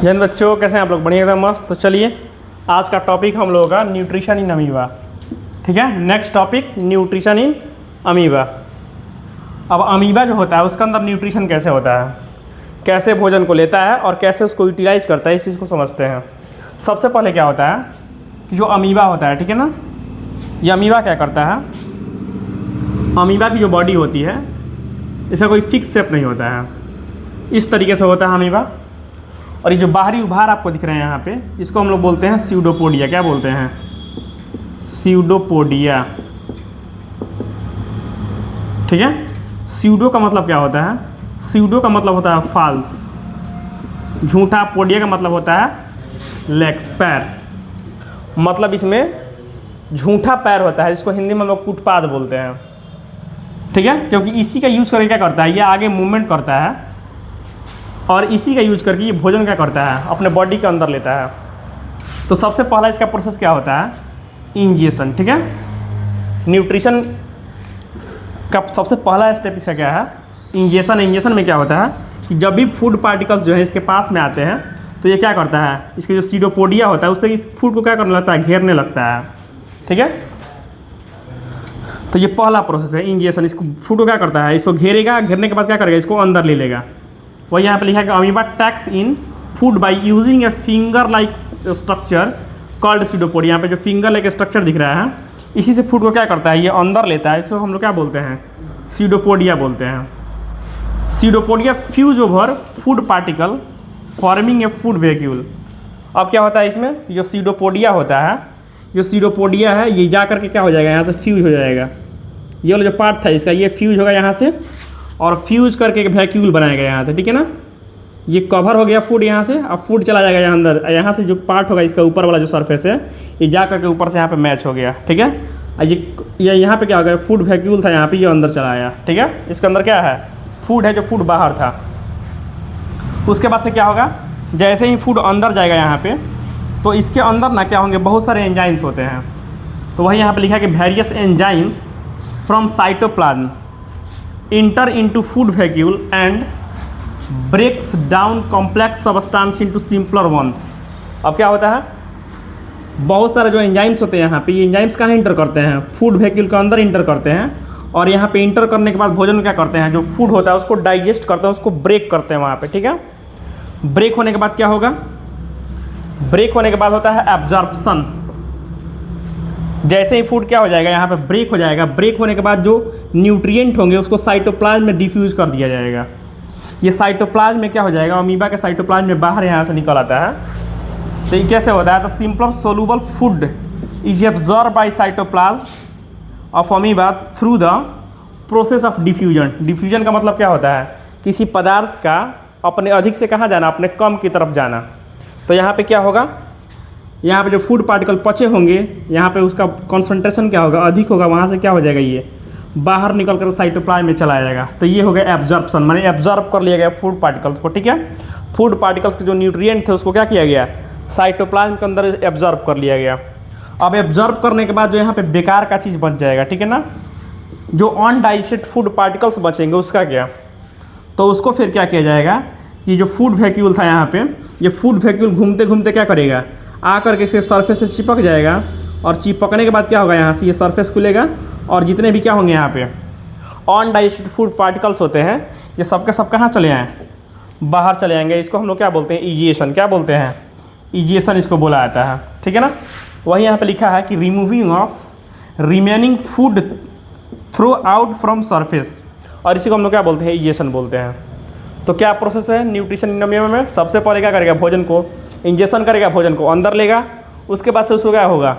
जैन बच्चों, कैसे हैं आप लोग? बढ़िया, एकदम मस्त। तो चलिए, आज का टॉपिक हम लोगों का न्यूट्रिशन इन अमीबा। ठीक है, next topic nutrition in amoeba. अब अमीबा जो होता है उसके अंदर न्यूट्रिशन कैसे होता है, कैसे भोजन को लेता है और कैसे उसको यूटिलाइज करता है, इस चीज़ को समझते हैं। सबसे पहले क्या होता है कि जो अमीबा होता है, ठीक है ना, ये अमीबा क्या करता है, अमीबा की जो बॉडी होती है इसका कोई फिक्स शेप नहीं होता है, इस तरीके से होता है अमीबा। और ये जो बाहरी उभार आपको दिख रहे हैं यहाँ पे, इसको हम लोग बोलते हैं स्यूडोपोडिया। क्या बोलते हैं? स्यूडोपोडिया। ठीक है, स्यूडो का मतलब क्या होता है? स्यूडो का मतलब होता है फाल्स, झूठा। पोडिया का मतलब होता है लेग्स, पैर। मतलब इसमें झूठा पैर होता है, जिसको हिंदी में हम लोग फुटपाथ बोलते हैं। ठीक है, क्योंकि इसी का यूज़ करके क्या करता है, ये आगे मूवमेंट करता है और इसी का यूज करके ये भोजन क्या करता है, अपने बॉडी के अंदर लेता है। तो सबसे पहला इसका प्रोसेस क्या होता है? इंजेशन। ठीक है, न्यूट्रिशन का सबसे पहला स्टेप इसका क्या है? इंजेशन। इंजेशन में क्या होता है कि जब भी फूड पार्टिकल्स जो है इसके पास में आते हैं तो ये क्या करता है, इसके जो सीडोपोडिया होता है उससे इस फूड को क्या करने लगता है, घेरने लगता है। ठीक है, तो ये पहला प्रोसेस है इंजेशन। इसको फूड को क्या करता है, इसको घेरेगा, घेरने के बाद क्या करेगा, इसको अंदर ले लेगा। वही यहाँ पे लिखा है कि amoeba tax in food by using a finger like structure called pseudopodia. यहाँ पे जो फिंगर लाइक स्ट्रक्चर दिख रहा है, इसी से फूड को क्या करता है, ये अंदर लेता है। इसको हम लोग क्या बोलते हैं, सीडोपोडिया बोलते हैं। Pseudopodia fuse over food particle forming a food vacuole. अब क्या होता है इसमें, जो सीडोपोडिया होता है, जो सीडोपोडिया है ये जा करके क्या हो जाएगा, यहाँ से फ्यूज हो जाएगा। ये वाला जो पार्ट था इसका, ये फ्यूज होगा यहाँ से और फ्यूज करके एक वैक्यूल बनाएगा यहाँ से। ठीक है ना, ये कवर हो गया फूड यहाँ से। अब फूड चला जाएगा यहाँ अंदर, यहाँ से जो पार्ट होगा इसका ऊपर वाला जो सरफेस है, ये जा करके ऊपर से यहाँ पे मैच हो गया। ठीक है, ये यहाँ पे क्या हो गया, फूड वैक्यूल था यहाँ पे, ये अंदर चला आया। ठीक है, इसके अंदर क्या है, फूड है, जो फूड बाहर था। उसके बाद से क्या होगा, जैसे ही फूड अंदर जाएगा यहाँ पे, तो इसके अंदर ना क्या होंगे, बहुत सारे एंजाइम्स होते हैं। तो वही यहाँ पे लिखा है कि various enzymes from cytoplasm enter into food vacuole and breaks down complex substance into simpler ones. अब क्या होता है, बहुत सारे जो एंजाइम्स होते हैं यहाँ पे, ये एंजाइम्स कहाँ इंटर करते हैं, फूड वैक्यूल के अंदर इंटर करते हैं। और यहाँ पे इंटर करने के बाद भोजन क्या करते हैं, जो फूड होता है उसको डाइजेस्ट करते हैं, उसको ब्रेक करते हैं वहाँ पे। ठीक है, ब्रेक होने के बाद क्या होगा, ब्रेक होने के बाद होता है एब्जॉर्प्शन। जैसे ही फूड क्या हो जाएगा, यहाँ पे ब्रेक हो जाएगा। ब्रेक होने के बाद जो न्यूट्रिएंट होंगे उसको साइटोप्लाज्म में डिफ्यूज़ कर दिया जाएगा। ये साइटोप्लाज्म में क्या हो जाएगा, अमीबा के साइटोप्लाज्म में बाहर यहाँ से निकल आता है। तो ये कैसे होता है, तो simpler soluble food is absorb by cytoplasm of amoeba through the process of diffusion. Diffusion का मतलब क्या होता है, किसी पदार्थ का अपने अधिक से कहाँ जाना, अपने कम की तरफ जाना। तो यहाँ पे क्या होगा, यहाँ पे जो फूड पार्टिकल पचे होंगे, यहाँ पे उसका कॉन्सेंट्रेशन क्या होगा, अधिक होगा। वहाँ से क्या हो जाएगा, ये बाहर निकल कर साइटोप्लाज्म में चला जाएगा। तो ये हो गया एब्जॉर्प्शन, माने एब्जॉर्ब कर लिया गया फूड पार्टिकल्स को। ठीक है, फूड पार्टिकल्स के जो न्यूट्रिएंट थे उसको क्या किया गया, साइटोप्लाज्म के अंदर एब्जॉर्ब कर लिया गया। अब एब्जॉर्ब करने के बाद जो यहाँ पे बेकार का चीज़ बच जाएगा, ठीक है ना, जो अनडाइजेस्टेड फूड पार्टिकल्स बचेंगे उसका क्या, तो उसको फिर क्या किया जाएगा, ये जो फूड वैक्यूल था यहाँ पे, ये फूड वैक्यूल घूमते घूमते क्या करेगा, आकर के इसके सरफेस से चिपक जाएगा। और चिपकने के बाद क्या होगा, यहाँ से ये सरफेस खुलेगा और जितने भी क्या होंगे यहाँ पे अनडाइजेस्टेड फूड पार्टिकल्स होते हैं, ये सब के सब कहाँ चले आएँ, बाहर चले आएंगे। इसको हम लोग क्या बोलते हैं, इजिएशन। क्या बोलते हैं, इजिएशन इसको बोला जाता है। ठीक है ना, वही यहाँ पे लिखा है कि removing of remaining food through out from surface, और इसी को हम लोग क्या बोलते हैं, इजिएशन बोलते हैं। तो क्या प्रोसेस है न्यूट्रिशन इन अमीबा में, सबसे पहले क्या करेगा, भोजन को इंजेक्शन करेगा, भोजन को अंदर लेगा। उसके बाद से उसको क्या होगा,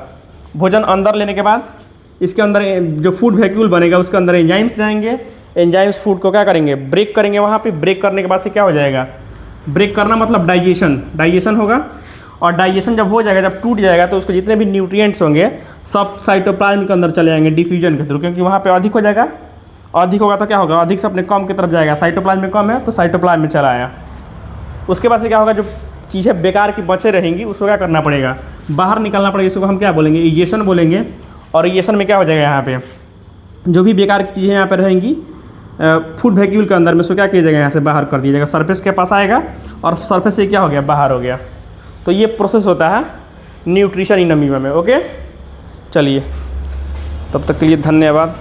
भोजन अंदर लेने के बाद इसके अंदर जो फूड वैक्यूल बनेगा उसके अंदर एंजाइम्स जाएंगे। एंजाइम्स फूड को क्या करेंगे, ब्रेक करेंगे। वहाँ पे ब्रेक करने के बाद से क्या हो जाएगा, ब्रेक करना मतलब डाइजेशन, डाइजेशन होगा। और डाइजेशन जब हो जाएगा, जब टूट जाएगा, तो उसके जितने भी न्यूट्रिएंट्स होंगे सब साइटोप्लाज्म के अंदर चले जाएंगे डिफ्यूजन के थ्रू, क्योंकि वहाँ पे अधिक हो जाएगा। अधिक होगा तो क्या होगा, अधिक से अपने कम की तरफ जाएगा। साइटोप्लाज्म में कम है तो साइटोप्लाज्म में चला आया। उसके बाद से क्या होगा, जो चीज़ें बेकार की बचे रहेंगी उसको क्या करना पड़ेगा, बाहर निकालना पड़ेगा। इसको हम क्या बोलेंगे, इजेशन बोलेंगे। और इजेशन में क्या हो जाएगा, यहाँ पे जो भी बेकार की चीज़ें यहाँ पर रहेंगी फूड वैक्यूल के अंदर में इसको क्या किया जाएगा, यहाँ से बाहर कर दिया जाएगा, सरफेस के पास आएगा और सरफेस से क्या हो गया, बाहर हो गया। तो ये प्रोसेस होता है न्यूट्रिशन इन अमीबा में। ओके, चलिए तब तक के लिए धन्यवाद।